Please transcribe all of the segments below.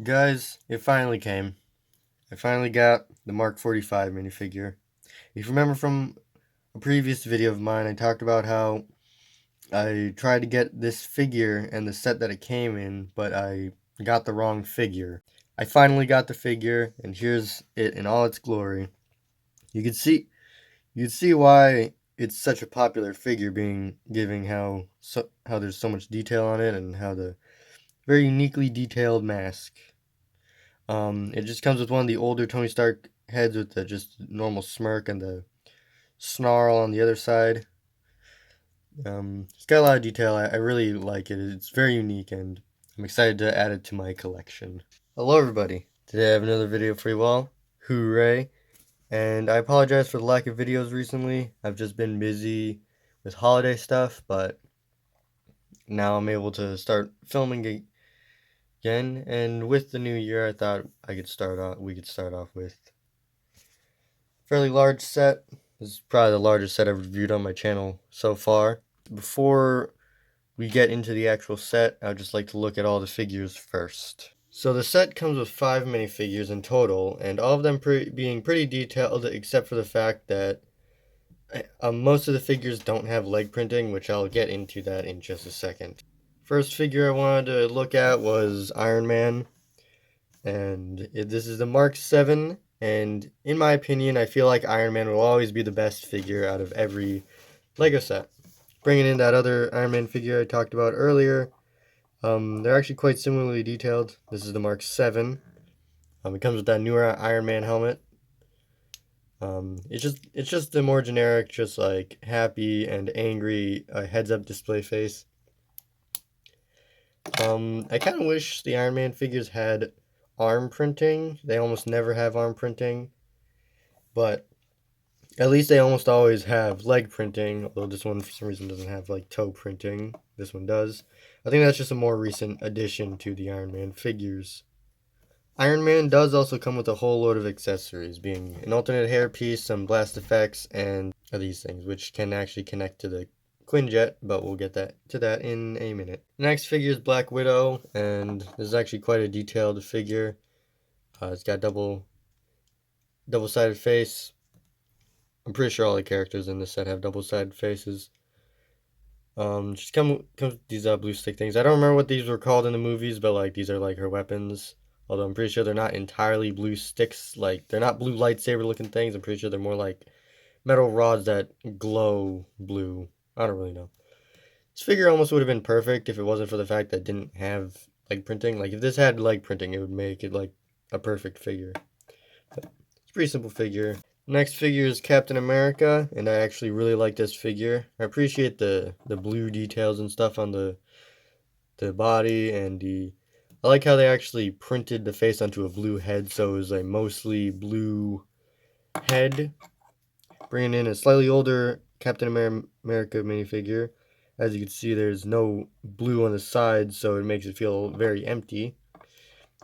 Guys, it finally came. I finally got the Mark 45 minifigure. If you remember from a previous video of mine, I talked about how I tried to get this figure and the set that it came in, but I got the wrong figure. I finally got the figure, and here's it in all its glory. You can see why it's such a popular figure, being giving how there's so much detail on it and how the very uniquely detailed mask. It just comes with one of the older Tony Stark heads with the just normal smirk and the snarl on the other side. It's got a lot of detail. I really like it. It's very unique, and I'm excited to add it to my collection. Hello, everybody. Today I have another video for you all. Hooray! And I apologize for the lack of videos recently. I've just been busy with holiday stuff, but now I'm able to start filming again. And with the new year, I thought we could start off with fairly large set. This is probably the largest set I've reviewed on my channel so far. Before we get into the actual set, I'd just like to look at all the figures first. So the set comes with 5 minifigures in total, and all of them being pretty detailed, except for the fact that most of the figures don't have leg printing, which I'll get into that in just a second. First figure I wanted to look at was Iron Man, and this is the Mark 7. And in my opinion, I feel like Iron Man will always be the best figure out of every Lego set. Bringing in that other Iron Man figure I talked about earlier, they're actually quite similarly detailed. This is the Mark 7. It comes with that newer Iron Man helmet. It's just the more generic, just like happy and angry heads-up display face. I kind of wish the Iron Man figures had arm printing. They almost never have arm printing, but at least they almost always have leg printing, although this one for some reason doesn't have like toe printing. This one does. I think that's just a more recent addition to the Iron Man figures. Iron Man does also come with a whole load of accessories, being an alternate hairpiece, some blast effects, and these things, which can actually connect to the quinjet, but we'll get to that in a minute. The next figure is Black Widow, and this is actually quite a detailed figure. It's got double-sided face. I'm pretty sure all the characters in this set have double-sided faces. Just comes with these blue stick things. I don't remember what these were called in the movies, but like these are like her weapons. Although I'm pretty sure they're not entirely blue sticks. Like they're not blue lightsaber looking things. I'm pretty sure they're more like metal rods that glow blue. I don't really know. This figure almost would have been perfect if it wasn't for the fact that it didn't have leg printing. Like if this had leg printing, it would make it like a perfect figure. But it's a pretty simple figure. Next figure is Captain America, and I actually really like this figure. I appreciate the blue details and stuff on the body, and I like how they actually printed the face onto a blue head, so it was a mostly blue head. Bringing in a slightly older Captain America minifigure. As you can see, there's no blue on the sides, so it makes it feel very empty.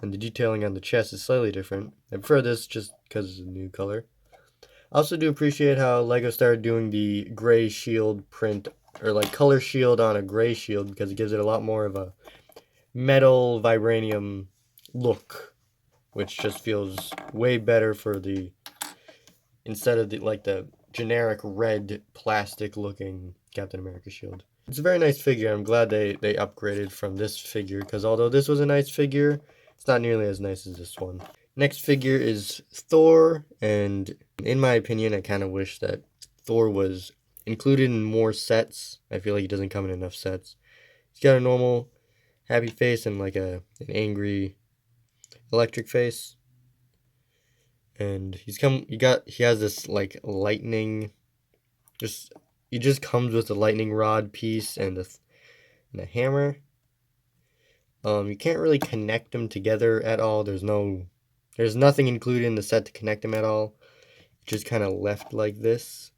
And the detailing on the chest is slightly different. I prefer this just because it's a new color. I also do appreciate how LEGO started doing the gray shield print, or like color shield on a gray shield, because it gives it a lot more of a metal vibranium look, which just feels way better for the, instead of the generic red plastic looking Captain America shield. It's a very nice figure. I'm glad they upgraded from this figure, because although this was a nice figure, it's not nearly as nice as this one. Next figure is Thor, and in my opinion, I kind of wish that Thor was included in more sets. I feel like he doesn't come in enough sets. He's got a normal happy face and like an angry electric face. And he has this like lightning, he just comes with a lightning rod piece and a hammer. You can't really connect them together at all. There's nothing included in the set to connect them at all. Just kind of left like this.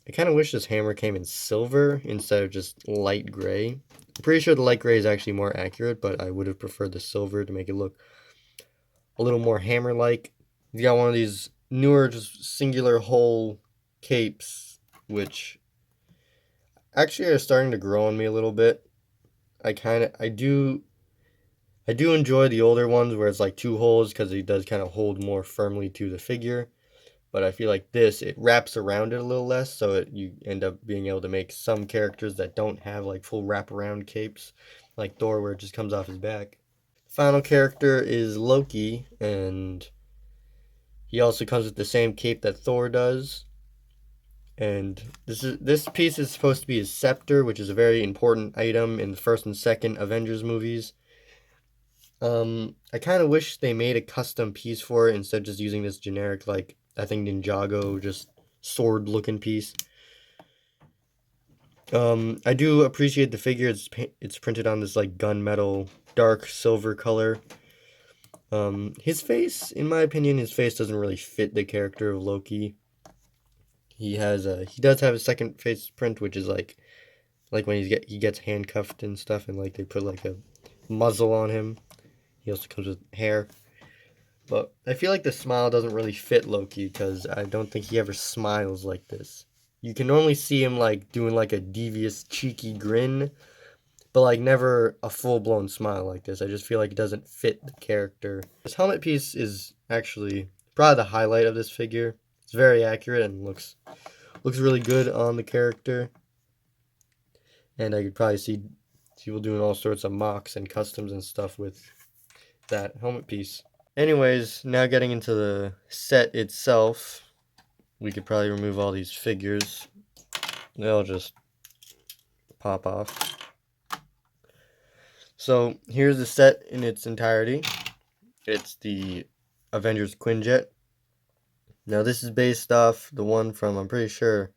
I kind of wish this hammer came in silver instead of just light gray. I'm pretty sure the light gray is actually more accurate, but I would have preferred the silver to make it look a little more hammer-like. He's got one of these newer, just singular hole capes, which actually are starting to grow on me a little bit. I do I do enjoy the older ones where it's like two holes because it does kind of hold more firmly to the figure. But I feel like this, it wraps around it a little less, so you end up being able to make some characters that don't have like full wraparound capes, like Thor, where it just comes off his back. Final character is Loki, and he also comes with the same cape that Thor does. And this piece is supposed to be his scepter, which is a very important item in the first and second Avengers movies. I kind of wish they made a custom piece for it instead of just using this generic, like, I think Ninjago, just sword-looking piece. I do appreciate the figure. It's printed on this, like, gunmetal, dark silver color. His face, in my opinion, his face doesn't really fit the character of Loki. He does have a second face print, which is like when he gets handcuffed and stuff, and like they put like a muzzle on him. He also comes with hair. But I feel like the smile doesn't really fit Loki because I don't think he ever smiles like this. You can normally see him like doing like a devious, cheeky grin, but like never a full-blown smile like this. I just feel like it doesn't fit the character. This helmet piece is actually probably the highlight of this figure. It's very accurate and looks really good on the character. And I could probably see people doing all sorts of mocks and customs and stuff with that helmet piece. Anyways, now getting into the set itself, we could probably remove all these figures. They'll just pop off. So here's the set in its entirety. It's the Avengers quinjet. Now this is based off the one from, I'm pretty sure,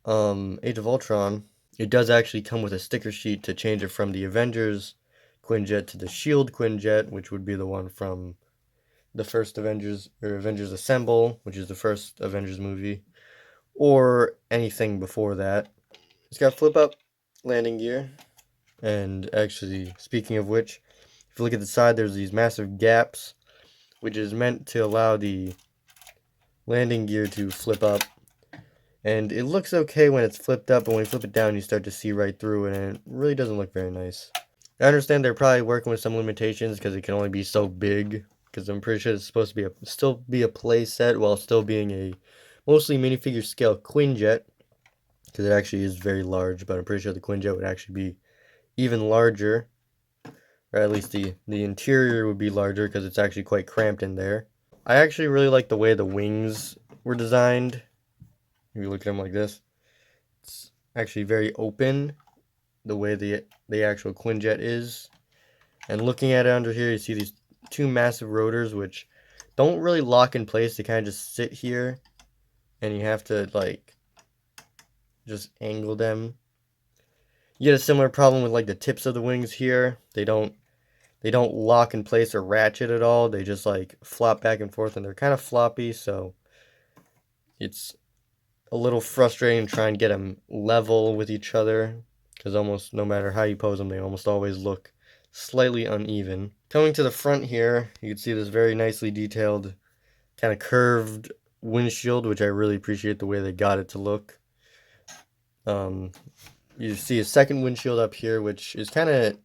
Age of Ultron. It does actually come with a sticker sheet to change it from the Avengers quinjet to the Shield quinjet, which would be the one from the first Avengers, or Avengers Assemble, which is the first Avengers movie, or anything before that. It's got flip-up landing gear, and actually, speaking of which, if you look at the side, there's these massive gaps, which is meant to allow the landing gear to flip up, and it looks okay when it's flipped up, but when you flip it down, you start to see right through it, and it really doesn't look very nice. I understand they're probably working with some limitations because it can only be so big, because I'm pretty sure it's supposed to be still be a play set while still being a mostly minifigure scale quinjet, because it actually is very large, but I'm pretty sure the quinjet would actually be even larger, or at least the interior would be larger because it's actually quite cramped in there. I actually really like the way the wings were designed. If you look at them like this, it's actually very open, the way the actual quinjet is. And looking at it under here, you see these two massive rotors, which don't really lock in place. They kind of just sit here, and you have to, like, just angle them. You get a similar problem with, like, the tips of the wings here. They don't lock in place or ratchet at all. They just, like, flop back and forth, and they're kind of floppy, so it's a little frustrating to try and get them level with each other, because almost no matter how you pose them, they almost always look slightly uneven. Coming to the front here, you can see this very nicely detailed, kind of curved windshield, which I really appreciate the way they got it to look. You see a second windshield up here, which is kind of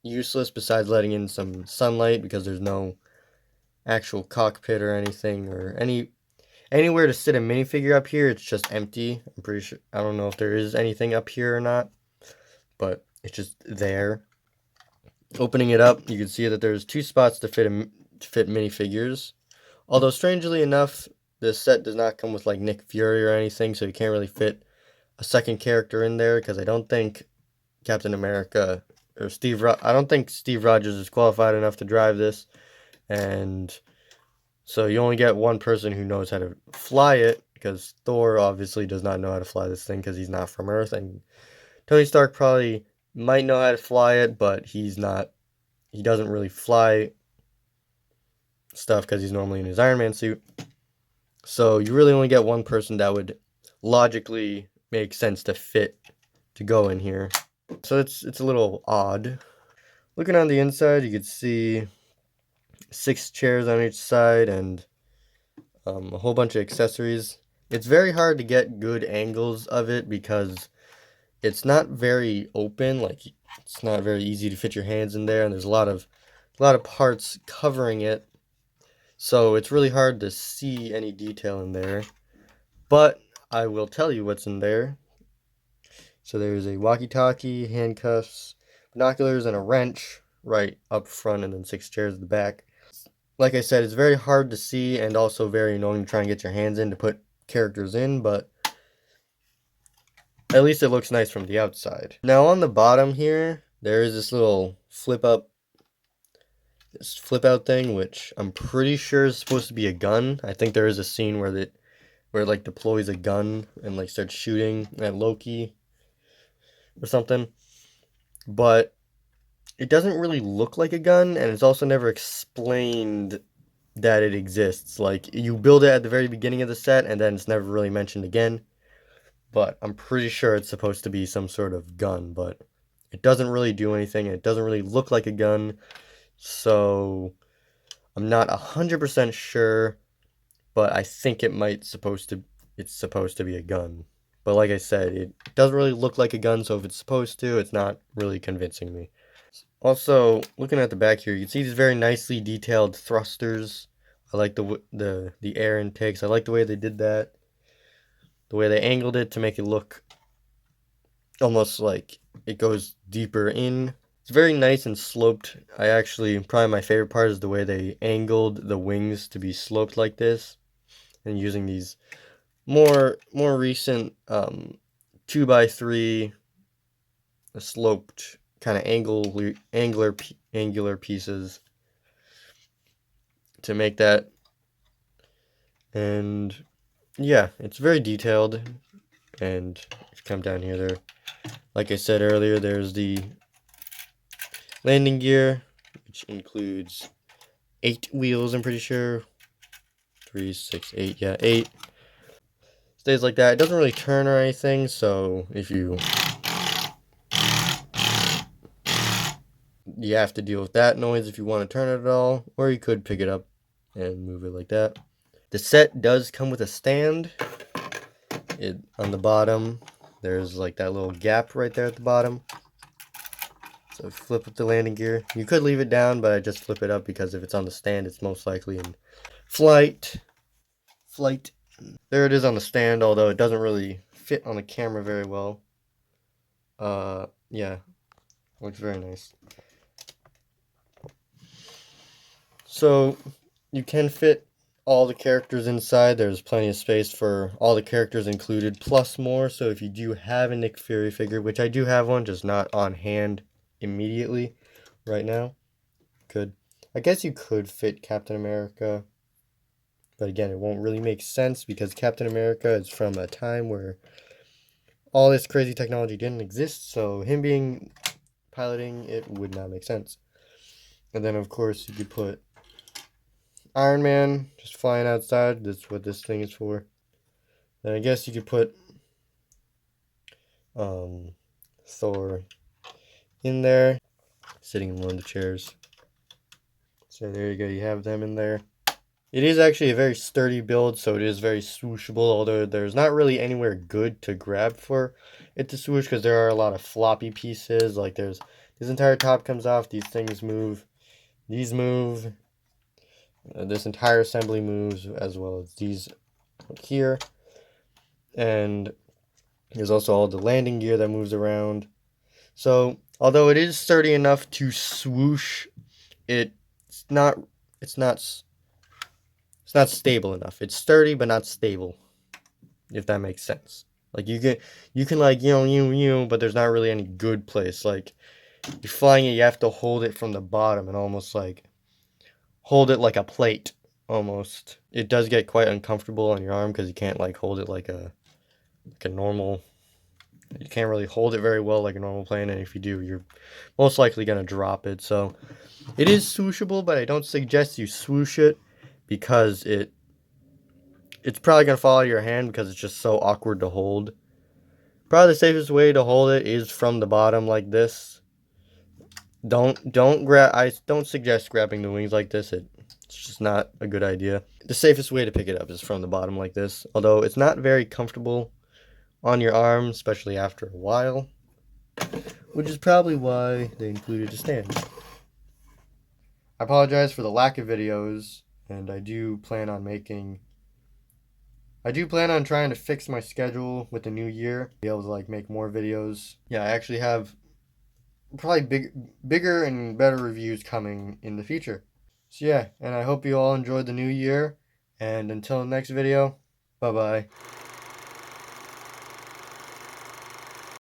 useless besides letting in some sunlight, because there's no actual cockpit or anything, or anywhere to sit a minifigure up here. It's just empty. I'm pretty sure, I don't know if there is anything up here or not, but it's just there. Opening it up, you can see that there's two spots to fit minifigures. Although strangely enough, this set does not come with like Nick Fury or anything, so you can't really fit a second character in there, because I don't think Captain America or I don't think Steve Rogers is qualified enough to drive this, and so you only get one person who knows how to fly it, because Thor obviously does not know how to fly this thing because he's not from Earth, and Tony Stark probably might know how to fly it, but he doesn't really fly stuff because he's normally in his Iron Man suit. So you really only get one person that would logically make sense to go in here. So it's a little odd. Looking on the inside, you could see 6 chairs on each side and a whole bunch of accessories. It's very hard to get good angles of it because it's not very open. Like, it's not very easy to fit your hands in there, and there's a lot of a lot of parts covering it, so it's really hard to see any detail in there. But I will tell you what's in there. So there's a walkie-talkie, handcuffs, binoculars, and a wrench right up front, and then 6 chairs at the back. Like I said, it's very hard to see and also very annoying to try and get your hands in to put characters in, but at least it looks nice from the outside. Now on the bottom here, there is this little flip out thing, which I'm pretty sure is supposed to be a gun. I think there is a scene where it like deploys a gun and like starts shooting at Loki or something. But it doesn't really look like a gun, and it's also never explained that it exists. Like, you build it at the very beginning of the set, and then it's never really mentioned again. But I'm pretty sure it's supposed to be some sort of gun, but it doesn't really do anything, and it doesn't really look like a gun. So I'm not 100% sure, but I think it's supposed to be a gun. But like I said, it doesn't really look like a gun, so if it's supposed to, it's not really convincing me. Also, looking at the back here, you can see these very nicely detailed thrusters. I like the air intakes. I like the way they did that. The way they angled it to make it look almost like it goes deeper in. It's very nice and sloped. Probably my favorite part is the way they angled the wings to be sloped like this, and using these more recent 2x3 sloped kind of angular pieces to make that. And yeah, it's very detailed. And if you come down here, there, like I said earlier, there's the landing gear, which includes 8 wheels, I'm pretty sure. 3, 6, 8, yeah, 8. Stays like that. It doesn't really turn or anything, so if you have to deal with that noise if you want to turn it at all, or you could pick it up and move it like that. The set does come with a stand. On the bottom, there's like that little gap right there at the bottom. So flip up the landing gear. You could leave it down, but I just flip it up because if it's on the stand, it's most likely in flight. There it is on the stand, although it doesn't really fit on the camera very well. Yeah, looks very nice. So you can fit all the characters inside. There's plenty of space for all the characters included, plus more. So if you do have a Nick Fury figure, which I do have one, just not on hand immediately right now, I guess you could fit Captain America, but again, it won't really make sense because Captain America is from a time where all this crazy technology didn't exist, so him piloting it would not make sense. And then of course you could put Iron Man just flying outside. That's what this thing is for. Then I guess you could put Thor in there, sitting in one of the chairs. So there you go, you have them in there. It is actually a very sturdy build, so it is very swooshable, although there's not really anywhere good to grab for it to swoosh because there are a lot of floppy pieces. Like this entire top comes off, these things move, these move, this entire assembly moves, as well as these here. And there's also all the landing gear that moves around. So although it is sturdy enough to swoosh, it's not stable enough. It's sturdy but not stable, if that makes sense. Like you can like but there's not really any good place. Like you're flying it, you have to hold it from the bottom and almost like hold it like a plate almost. It does get quite uncomfortable on your arm because you can't like hold it like a normal. You can't really hold it very well like a normal plane, and if you do, you're most likely gonna drop it. So it is swooshable, but I don't suggest you swoosh it because it's probably gonna fall out of your hand because it's just so awkward to hold. Probably the safest way to hold it is from the bottom like this. I don't suggest grabbing the wings like this. It's just not a good idea. The safest way to pick it up is from the bottom like this. Although it's not very comfortable on your arm, especially after a while, which is probably why they included a stand. I apologize for the lack of videos, and I do plan on trying to fix my schedule with the new year, be able to like make more videos. Yeah, I actually have probably bigger and better reviews coming in the future. So yeah, and I hope you all enjoyed the new year, and until the next video, bye bye.